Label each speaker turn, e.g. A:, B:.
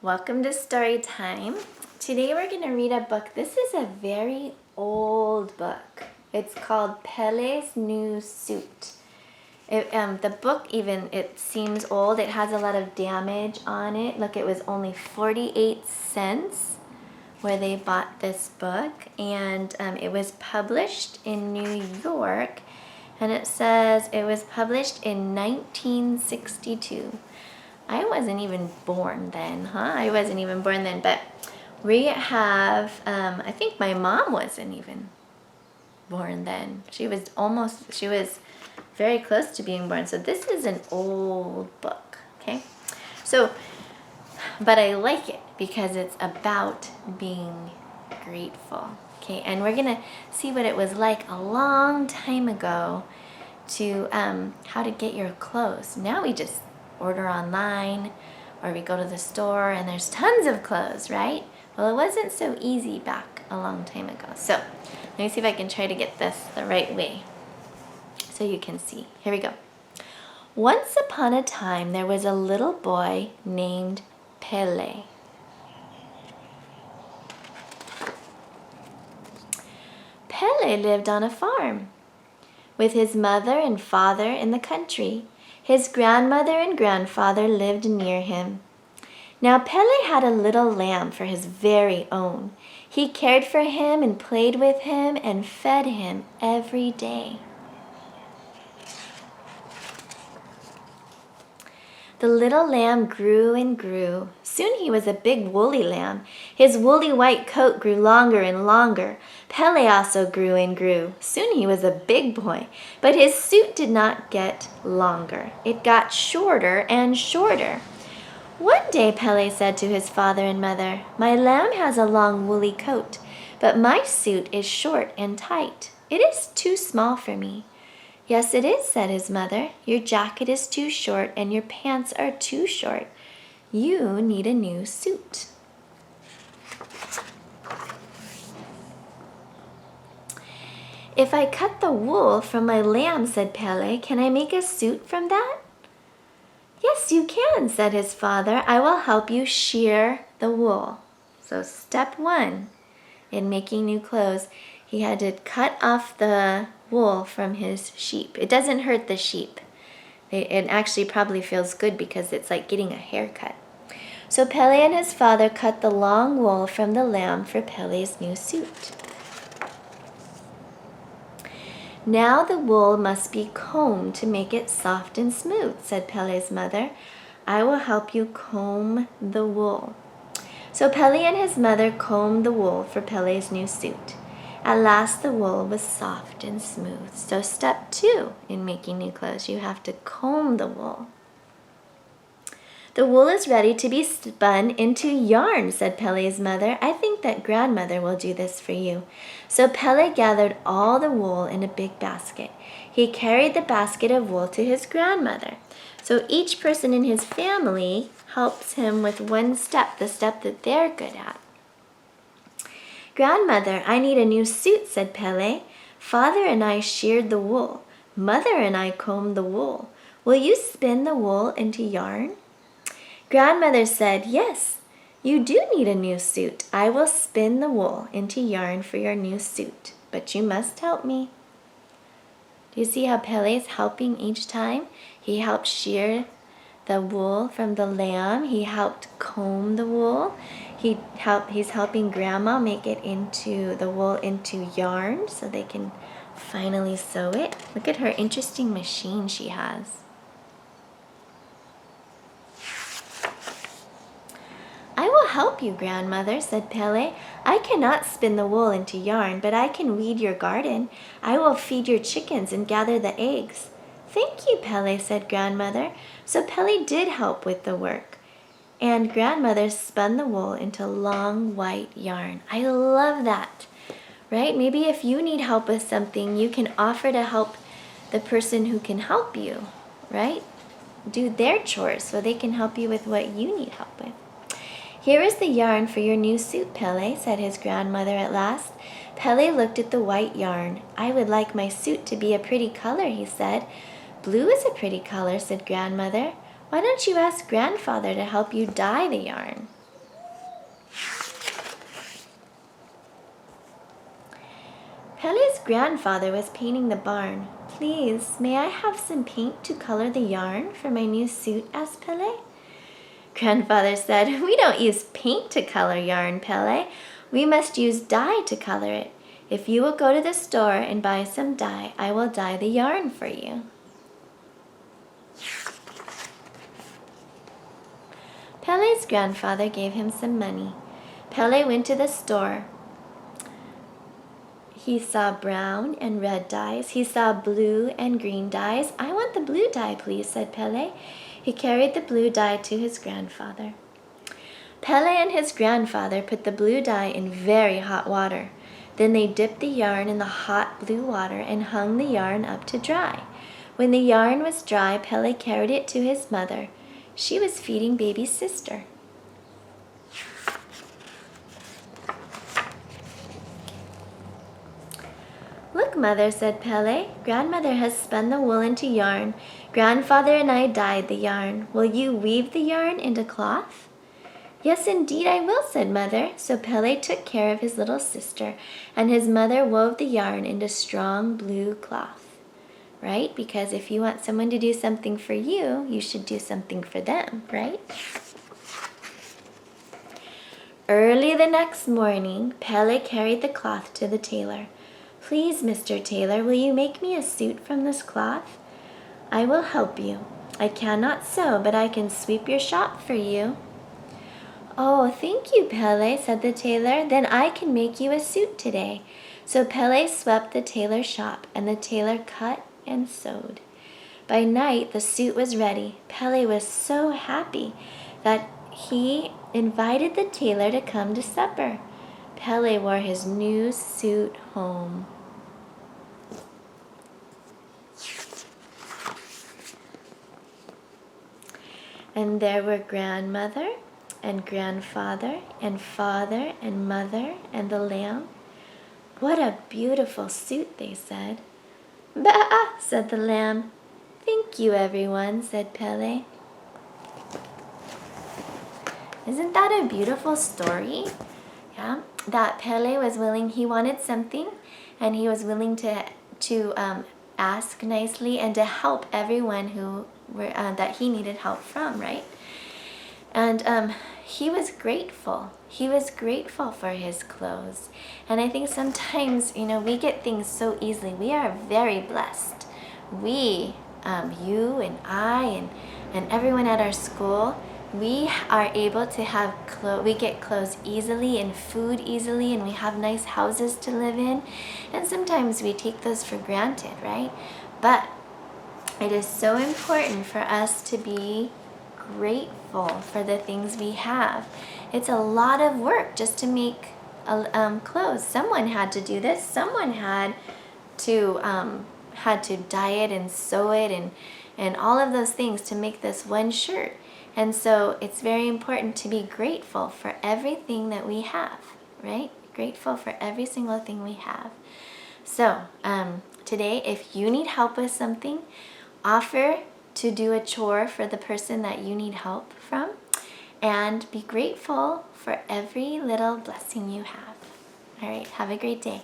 A: Welcome to Storytime. Today we're going to read a book. This is a very old book. It's called Pele's New Suit. The book even, it seems old. It has a lot of damage on it. Look, it was only 48 cents where they bought this book. And it was published in New York. And it says it was published in 1962. I wasn't even born then, huh? I wasn't even born then, but we have, I think my mom wasn't even born then. She was very close to being born. So this is an old book, okay? So, but I like it because it's about being grateful, okay? And we're gonna see what it was like a long time ago to how to get your clothes. Now we just order online or we go to the store and there's tons of clothes, right? Well, it wasn't so easy back a long time ago. So let me see if I can try to get this the right way so you can see. Here we go. Once upon a time, there was a little boy named Pele. Pele lived on a farm with his mother and father in the country. His grandmother and grandfather lived near him. Now Pele had a little lamb for his very own. He cared for him and played with him and fed him every day. The little lamb grew and grew. Soon he was a big woolly lamb. His woolly white coat grew longer and longer. Pele also grew and grew. Soon he was a big boy, but his suit did not get longer. It got shorter and shorter. One day Pele said to his father and mother, "My lamb has a long woolly coat, but my suit is short and tight. It is too small for me." "Yes, it is," said his mother. "Your jacket is too short and your pants are too short. You need a new suit." "If I cut the wool from my lamb," said Pele, "can I make a suit from that?" "Yes, you can," said his father. "I will help you shear the wool." So step one in making new clothes, he had to cut off the wool from his sheep. It doesn't hurt the sheep. It actually probably feels good because it's like getting a haircut. So Pele and his father cut the long wool from the lamb for Pele's new suit. "Now the wool must be combed to make it soft and smooth," said Pele's mother. "I will help you comb the wool." So Pele and his mother combed the wool for Pele's new suit. At last the wool was soft and smooth. So step two in making new clothes, you have to comb the wool. "The wool is ready to be spun into yarn," said Pele's mother. "I think that grandmother will do this for you." So Pele gathered all the wool in a big basket. He carried the basket of wool to his grandmother. So each person in his family helps him with one step, the step that they're good at. "Grandmother, I need a new suit," said Pele. "Father and I sheared the wool. Mother and I combed the wool. Will you spin the wool into yarn?" Grandmother said, "Yes, you do need a new suit. I will spin the wool into yarn for your new suit, but you must help me." Do you see how Pele is helping each time? He helped shear the wool from the lamb. He helped comb the wool. He's helping Grandma make it into the wool into yarn so they can finally sew it. Look at her interesting machine she has. "I will help you, Grandmother," said Pele. "I cannot spin the wool into yarn, but I can weed your garden. I will feed your chickens and gather the eggs." "Thank you, Pele," said Grandmother. So Pele did help with the work. And Grandmother spun the wool into long white yarn. I love that, right? Maybe if you need help with something, you can offer to help the person who can help you, right? Do their chores so they can help you with what you need help with. "Here is the yarn for your new suit, Pele," said his grandmother at last. Pele looked at the white yarn. "I would like my suit to be a pretty color," he said. "Blue is a pretty color," said Grandmother. "Why don't you ask Grandfather to help you dye the yarn?" Pele's grandfather was painting the barn. Please, may I have some paint to color the yarn for my new suit? Asked Pele. Grandfather said, We don't use paint to color yarn, Pele. We must use dye to color it. If you will go to the store and buy some dye, I will dye the yarn for you. Pele's grandfather gave him some money. Pele went to the store. He saw brown and red dyes. He saw blue and green dyes. I want the blue dye, please, said Pele. He carried the blue dye to his grandfather. Pele and his grandfather put the blue dye in very hot water. Then they dipped the yarn in the hot blue water and hung the yarn up to dry. When the yarn was dry, Pele carried it to his mother. She was feeding baby's sister. Look, Mother, said Pele. Grandmother has spun the wool into yarn. Grandfather and I dyed the yarn. Will you weave the yarn into cloth? Yes, indeed I will, said Mother. So Pele took care of his little sister, and his mother wove the yarn into strong blue cloth. Right? Because if you want someone to do something for you, you should do something for them, right? Early the next morning, Pele carried the cloth to the tailor. Please, Mr. Tailor, will you make me a suit from this cloth? I will help you. I cannot sew, but I can sweep your shop for you. Oh, thank you, Pele, said the tailor. Then I can make you a suit today. So Pele swept the tailor's shop, and the tailor cut and sewed. By night, the suit was ready. Pele was so happy that he invited the tailor to come to supper. Pele wore his new suit home. And there were grandmother and grandfather and father and mother and the lamb. What a beautiful suit, they said. Bah, said the lamb. Thank you, everyone, said Pele. Isn't that a beautiful story? Yeah, that Pele was willing, he wanted something, and he was willing to ask nicely and to help everyone who were that he needed help from, right? And he was grateful. He was grateful for his clothes. And I think sometimes, we get things so easily. We are very blessed. We, you and I and everyone at our school, we are able to have we get clothes easily and food easily, and we have nice houses to live in. And sometimes we take those for granted, right? But it is so important for us to be grateful for the things we have. It's a lot of work just to make clothes. Someone had to do this. Someone had to dye it and sew it and all of those things to make this one shirt. And so it's very important to be grateful for everything that we have, right? Grateful for every single thing we have. So today, if you need help with something, offer to do a chore for the person that you need help from, and be grateful for every little blessing you have. All right, have a great day.